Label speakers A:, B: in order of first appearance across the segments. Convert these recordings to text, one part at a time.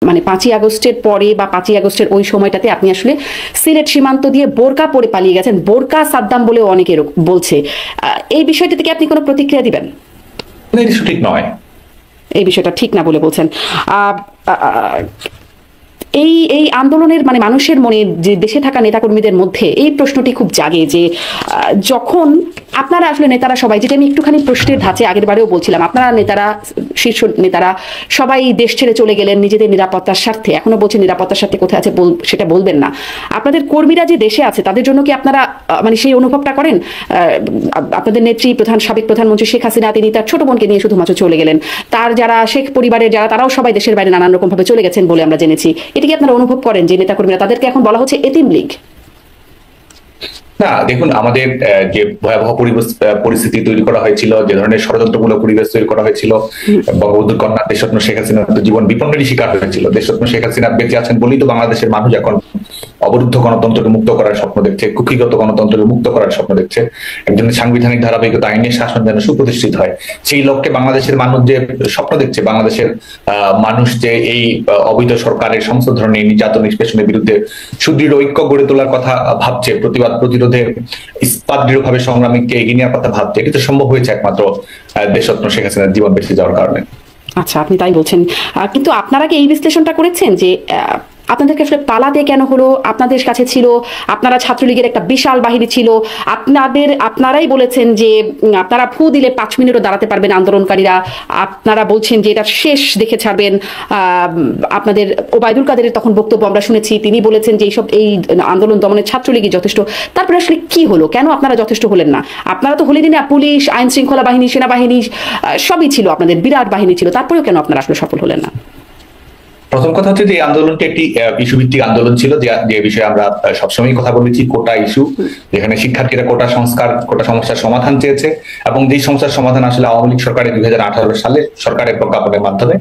A: মানে 5ই আগস্টের পরে বা 5ই আগস্টের ওই সময়টাতে আপনি আসলে সিলেট সীমান্ত দিয়ে বোরকা পরে পালিয়ে গেছেন, বোরকা সাদ্দাম বলেও অনেকে বলছে। এই বিষয়টা থেকে আপনি কোনো প্রতিক্রিয়া দিবেন?
B: ঠিক নয়,
A: এই বিষয়টা ঠিক না বলে বলছেন। এই এই আন্দোলনের মানে মানুষের মনে, যে দেশে থাকা নেতাকর্মীদের মধ্যে এই প্রশ্নটি খুব জাগে যে যখন আপনারা আসলে নেতারা সবাই, যেটা আমি একটুখানি প্রশ্নের ধাঁচে আগের বারেও বলছিলাম, আপনারা নেতারা, শীর্ষ নেতারা সবাই দেশ ছেড়ে চলে গেলেন নিজেদের নিরাপত্তার স্বার্থে। এখনো বলছেন নিরাপত্তার স্বার্থে কোথায় আছে সেটা বলবেন না। আপনাদের কর্মীরা যে দেশে আছে তাদের জন্য কি আপনারা মানে সেই অনুভবটা করেন? আপনাদের নেত্রী সাবেক প্রধানমন্ত্রী শেখ হাসিনা, তিনি তার ছোট বোনকে নিয়ে শুধুমাত্র চলে গেলেন। তার যারা শেখ পরিবারের যারা, তারাও সবাই দেশের বাইরে নানান রকম ভাবে চলে গেছেন বলে আমরা জেনেছি। এটা কি আপনারা অনুভব করেন যে নেতাকর্মীরা, তাদেরকে এখন বলা হচ্ছে এতিম লীগ?
B: না, দেখুন, আমাদের যে ভয়াবহ পরিস্থিতি তৈরি করা হয়েছিল, যে ধরনের ষড়যন্ত্রমূলক পরিবেশ তৈরি করা হয়েছিল, বঙ্গবন্ধুর কন্যা দেশরত্ন শেখ হাসিনা জীবন বিপন্নেরই শিকার হয়েছিল। দেশরত্ন শেখ হাসিনা বেঁচে আছেন বলেই তো বাংলাদেশের মানুষ এখন অবরুদ্ধ গণতন্ত্রকে মুক্ত করার স্বপ্ন দেখছে, কুক্ষিগত গণতন্ত্রকে মুক্ত করার স্বপ্ন দেখছে। একজন সাংবিধানিক ধারাবাহিকতা, আইনের শাসন যেন সুপ্রতিষ্ঠিত হয়, সেই লক্ষ্যে বাংলাদেশের মানুষ যে স্বপ্ন দেখছে, বাংলাদেশের মানুষ যে এই অবৈধ সরকারের সমস্ত ধরনের নির্যাতন নিষ্পেষণের বিরুদ্ধে সুদৃঢ় ঐক্য গড়ে তোলার কথা ভাবছে, প্রতিবাদ প্রতিরোধে ইস্পাত দৃঢ়ভাবে সংগ্রামীকে এগিয়ে নেওয়ার কথা ভাবছে, এটা সম্ভব হয়েছে একমাত্র দেশরত্ন শেখ হাসিনার জীবন বেঁচে যাওয়ার কারণে।
A: আচ্ছা, আপনি তাই বলছেন, কিন্তু আপনারা কি এই বিশ্লেষণটা করেছেন যে আপনাদেরকে আসলে পালাতে কেন হলো? আপনাদের কাছে ছিল, আপনারা ছাত্রলীগের একটা বিশাল বাহিনী ছিল, আপনারাই বলেছেন যে আপনারা ফু দিলে 5 মিনিটও দাঁড়াতে পারবেন আন্দোলনকারীরা, আপনারা বলছেন যে এটা শেষ দেখে ছাড়বেন। আপনাদের ওবায়দুল কাদেরের তখন বক্তব্য আমরা শুনেছি, তিনি বলেছেন যে এই আন্দোলন দমনের ছাত্রলীগই যথেষ্ট। তারপরে আসলে কি হলো? কেন আপনারা যথেষ্ট হলেন না? আপনারা তো হলেন না, পুলিশ, আইন শৃঙ্খলা বাহিনী, সেনাবাহিনী সবই ছিল, আপনাদের বিরাট বাহিনী ছিল, তারপরেও কেন আপনারা আসলে সফল হলেন না?
B: প্রথম কথা হচ্ছে যে এই আন্দোলনটি একটি ইস্যু ভিত্তিক আন্দোলন ছিল, যে বিষয়ে আমরা সবসময় কথা বলেছি, কোটা ইস্যু, যেখানে শিক্ষার্থীরা কোটা সংস্কার, কোটা সমস্যার সমাধান চেয়েছে, এবং যেই সমস্যার সমাধান আসলে আওয়ামী লীগ সরকারের 2018 সালে সরকারের প্রজ্ঞাপনের মাধ্যমে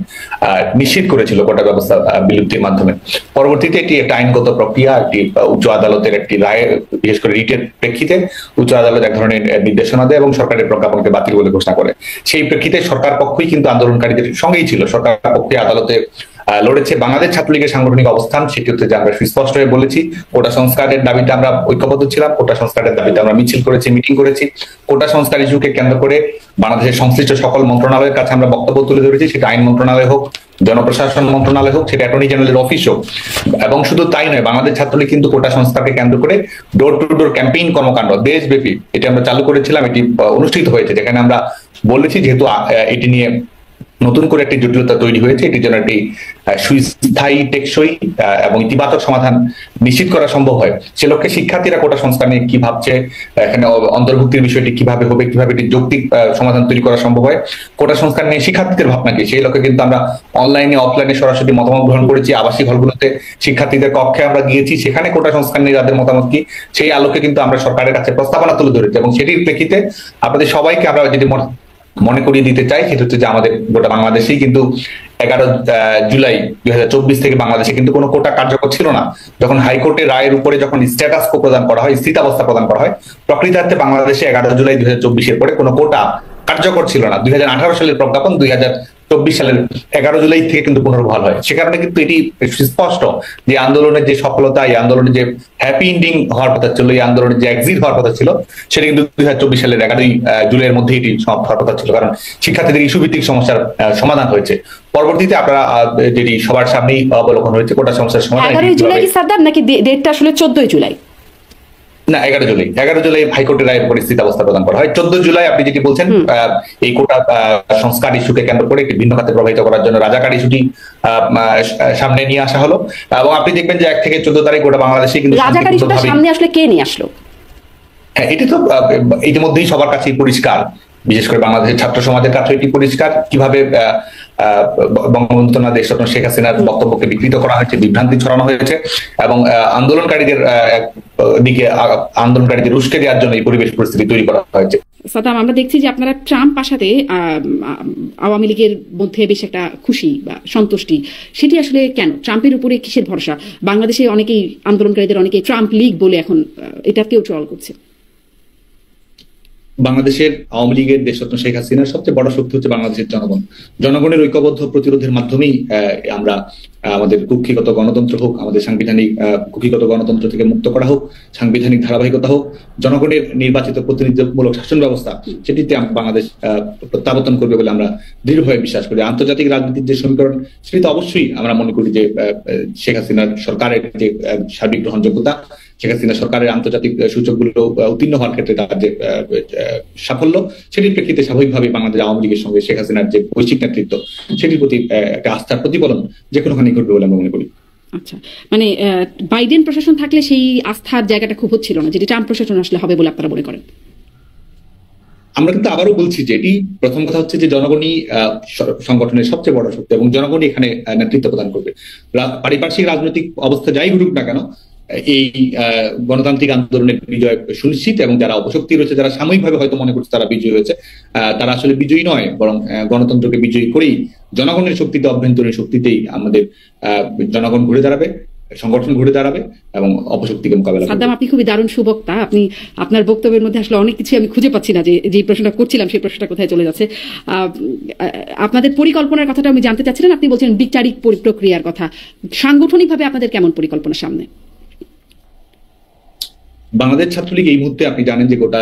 B: নিশ্চিত করেছিল কোটা ব্যবস্থা বিলুপ্তির মাধ্যমে। পরবর্তীতে এটি একটা আইনগত প্রক্রিয়া, একটি উচ্চ আদালতের একটি রায়, বিশেষ করে রিটের প্রেক্ষিতে উচ্চ আদালত এক ধরনের নির্দেশনা দেয় এবং সরকারের প্রজ্ঞাপনকে বাতিল বলে ঘোষণা করে। সেই প্রেক্ষিতে সরকার পক্ষই কিন্তু আন্দোলনকারীদের সঙ্গেই ছিল, সরকার পক্ষে আদালতে লড়েছে। বাংলাদেশ ছাত্রলীগের সাংগঠনিক অবস্থান সেটি হচ্ছে যে আমরা সুস্পষ্ট হয়ে বলেছি, কোটা সংস্কারের দাবিতে আমরা ঐক্যবদ্ধ ছিলাম, কোটা সংস্কারের দাবিতে আমরা মিছিল করেছি, মিটিং করেছি। কোটা সংস্কার ইস্যুকে কেন্দ্র করে বাংলাদেশের সংশ্লিষ্ট সকল মন্ত্রণালয়ের কাছে আমরা বক্তব্য তুলে ধরেছি, সেটা আইন মন্ত্রণালয় হোক, জনপ্রশাসন মন্ত্রণালয় হোক, সেটা অ্যাটর্নি জেনারেলের অফিস হোক। এবং শুধু তাই নয়, বাংলাদেশ ছাত্রলীগ কিন্তু কোটা সংস্কারকে কেন্দ্র করে ডোর টু ডোর ক্যাম্পেইন কর্মকাণ্ড দেশব্যাপী এটি আমরা চালু করেছিলাম, এটি অনুষ্ঠিত হয়েছে, যেখানে আমরা বলেছি যেহেতু এটি নিয়ে নতুন করে একটি জটিলতা তৈরি হয়েছে, এটির জন্য একটি সুস্থায়ী, টেকসই এবং ইতিবাচক সমাধান নিশ্চিত করা সম্ভব হয়। সে লক্ষ্যে শিক্ষার্থীরা কোটা সংস্কার নিয়ে কি ভাবছে, এখানে অন্তর্ভুক্তির বিষয়টি কিভাবে হবে, কিভাবে এটি যৌক্তিক সমাধান তৈরি করা সম্ভব হয়, কোটা সংস্কার নিয়ে শিক্ষার্থীদের ভাবনা কি, সেই লক্ষ্যে কিন্তু আমরা অনলাইনে অফলাইনে সরাসরি মতামত গ্রহণ করেছি। আবাসিক হলগুলোতে শিক্ষার্থীদের কক্ষে আমরা গিয়েছি, সেখানে কোটা সংস্কার নিয়ে তাদের মতামত কি, সেই আলোকে কিন্তু আমরা সরকারের কাছে প্রস্তাবনা তুলে ধরেছি। এবং সেটির প্রেক্ষিতে আপনাদের সবাইকে আমরা যদি মনে করিয়ে দিতে চাই, সেটা হচ্ছে যে আমাদের গোটা বাংলাদেশেই কিন্তু 11 জুলাই 2024 থেকে বাংলাদেশে কিন্তু কোনো কোটা কার্যকর ছিল না। যখন হাইকোর্টের রায়ের উপরে যখন স্ট্যাটাস কো প্রদান করা হয়, স্থিতাবস্থা প্রদান করা হয়, প্রকৃতার্থে বাংলাদেশে 11 জুলাই 2024 পরে কোনো কোটা কার্যকর ছিল না। 2018 সালের প্রজ্ঞাপন 2024 সালের 11 জুলাই থেকে কিন্তু পুনর্বহাল হয়। সে কারণে কিন্তু এটি স্পষ্ট যে আন্দোলনের যে সফলতা, এই আন্দোলনের যে হ্যাপি এন্ডিং হওয়ার কথা ছিল, এই আন্দোলনের যে এক্সিট হওয়ার কথা ছিল, সেটা কিন্তু 2024 সালের 11 জুলাইয়ের মধ্যে এটি সমাপ্ত হওয়ার কথা ছিল, কারণ শিক্ষার্থীদের ইস্যু ভিত্তিক সমস্যার সমাধান হয়েছে। পরবর্তীতে আপনারা যেটি সবার সামনেই অবলোকন হয়েছে, কোটা সমস্যার সমাধান
A: 11 জুলাই কি সাদ্দাম, নাকি ডেটটা আসলে 14 জুলাই?
B: না, 11 জুলাই হাইকোর্টের রায়ের পরিস্থিতি অবস্থা প্রদান করা হয়। 14 জুলাই আপনি যেটি বলছেন, এই কোটা সংস্কার ইস্যুকে কেন্দ্র করে একটি ভিন্ন খাতে প্রবাহিত করার জন্য রাজাকার ইস্যুটি সামনে নিয়ে আসা হলো, এবং আপনি দেখবেন যে 1 থেকে 14 তারিখ গোটা বাংলাদেশে কিন্তু
A: রাজাকার ইস্যুটা সামনে আসলে কে নিয়ে আসলো?
B: হ্যাঁ, এটি তো ইতিমধ্যেই সবার কাছেই পরিষ্কার, বিশেষ করে বাংলাদেশের ছাত্র সমাজের কাছে এটি পরিষ্কার কিভাবে বঙ্গবন্ধু দেশরত্ন শেখ হাসিনার বক্তব্যকে বিকৃত করা হয়েছে, বিভ্রান্তি ছড়ানো হয়েছে, এবং আন্দোলনকারীদের দিকে আন্দোলনকারীদের উস্কে দেওয়ার জন্য এই পরিবেশ পরিস্থিতি তৈরি করা হয়েছে।
A: সাদ্দাম, আমরা দেখছি যে আপনারা ট্রাম্প আসাতে আওয়ামী লীগের মধ্যে বেশ একটা খুশি বা সন্তুষ্টি, সেটি আসলে কেন? ট্রাম্পের উপরে কিসের ভরসা? বাংলাদেশে অনেকেই আন্দোলনকারীদের অনেকেই ট্রাম্প লীগ বলে এখন এটাকেও ট্রল করছে।
B: বাংলাদেশের আওয়ামী লীগের দেশরত্ন শেখ হাসিনার সবচেয়ে বড় শক্তি হচ্ছে বাংলাদেশের জনগণ। জনগণের ঐক্যবদ্ধ প্রতিরোধের মাধ্যমেই আমরা আমাদের কুক্ষিগত গণতন্ত্র হোক, আমাদের সাংবিধানিক কুক্ষিগত গণতন্ত্র থেকে মুক্ত করা হোক, সাংবিধানিক ধারাবাহিকতা হোক, জনগণের নির্বাচিত প্রতিনিধিত্বমূলক শাসন ব্যবস্থা, সেটিতে বাংলাদেশ প্রত্যাবর্তন করবে বলে আমরা দৃঢ়ভাবে বিশ্বাস করি। আন্তর্জাতিক রাজনীতির যে সমীকরণ, সেটি তো অবশ্যই আমরা মনে করি যে শেখ হাসিনার সরকারের যে সার্বিক গ্রহণযোগ্যতা, শেখ হাসিনা সরকারের আন্তর্জাতিক সূচকগুলো উত্তীর্ণ হওয়ার ক্ষেত্রে তার যে সাফল্য, সেটির প্রেক্ষিতে স্বাভাবিকভাবে বাংলাদেশ আওয়ামী লীগের সঙ্গে শেখ হাসিনার যে বৈশ্বিক নেতৃত্ব, সেটির প্রতি একটা আস্থার প্রতিফলন যে কোনোখানি ঘটবে বলে আমরা মনে করি।
A: আচ্ছা, মানে বাইডেন প্রশাসন থাকলে সেই আস্থার জায়গাটা খুব হচ্ছিল না, যেটি ট্রাম্প প্রশাসন আসলে হবে বলে আপনারা মনে করেন?
B: আমরা কিন্তু আবারও বলছি যে এটি প্রথম কথা হচ্ছে যে জনগণই সংগঠনের সবচেয়ে বড় শক্তি এবং জনগণই এখানে নেতৃত্ব প্রদান করবে। পারিপার্শ্বিক রাজনৈতিক অবস্থা যাই ঘটুক না কেন, এই গণতান্ত্রিক আন্দোলনের বিজয় সুনিশ্চিত, এবং যারা অপশক্তি রয়েছে, যারা সাময়িকভাবে হয়তো মনে করছে তারা বিজয়ী হয়েছে, তারা আসলে বিজয়ী নয়, বরং গণতন্ত্রকে বিজয়ী করেই জনগণের শক্তিতে, অভ্যন্তরীণ শক্তিতেই আমাদের জনগণ ঘুরে দাঁড়াবে, সংগঠন ঘুরে দাঁড়াবে এবং অপশক্তিকে মোকাবেলা করবে।
A: সাদ্দাম, আপনি খুবই দারুণ সুবক্তা। আপনি আপনার বক্তব্যের মধ্যে আসলে অনেক কিছু আমি খুঁজে পাচ্ছি না, যে প্রশ্নটা করছিলাম সেই প্রশ্নটা কোথায় চলে যাচ্ছে। আপনাদের পরিকল্পনার কথাটা আমি জানতে চাচ্ছিলেন। আপনি বলছেন বিচারিক প্রক্রিয়ার কথা। সাংগঠনিকভাবে আপনাদের কেমন পরিকল্পনা সামনে?
B: বাংলাদেশ ছাত্রলীগ এই মুহূর্তে আপনি জানেন যে গোটা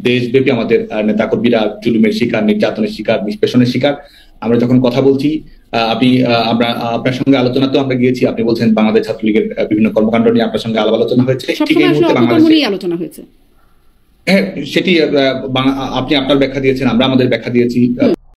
B: দেশব্যাপী আমাদের নেতাকর্মীরা জুলুমের শিকার, নির্যাতনের শিকার, নিষ্পেষণের শিকার। আমরা যখন কথা বলছি, আমরা আপনার সঙ্গে আলোচনা তো আমরা গিয়েছি, আপনি বলছেন বাংলাদেশ ছাত্রলীগের বিভিন্ন কর্মকাণ্ড নিয়ে আপনার সঙ্গে আলাপ আলোচনা হয়েছে। ঠিক এই মুহূর্তে বাংলাদেশে
A: আলোচনা হয়েছে,
B: হ্যাঁ, সেটি আপনি আপনার ব্যাখ্যা দিয়েছেন, আমরা আমাদের ব্যাখ্যা দিয়েছি।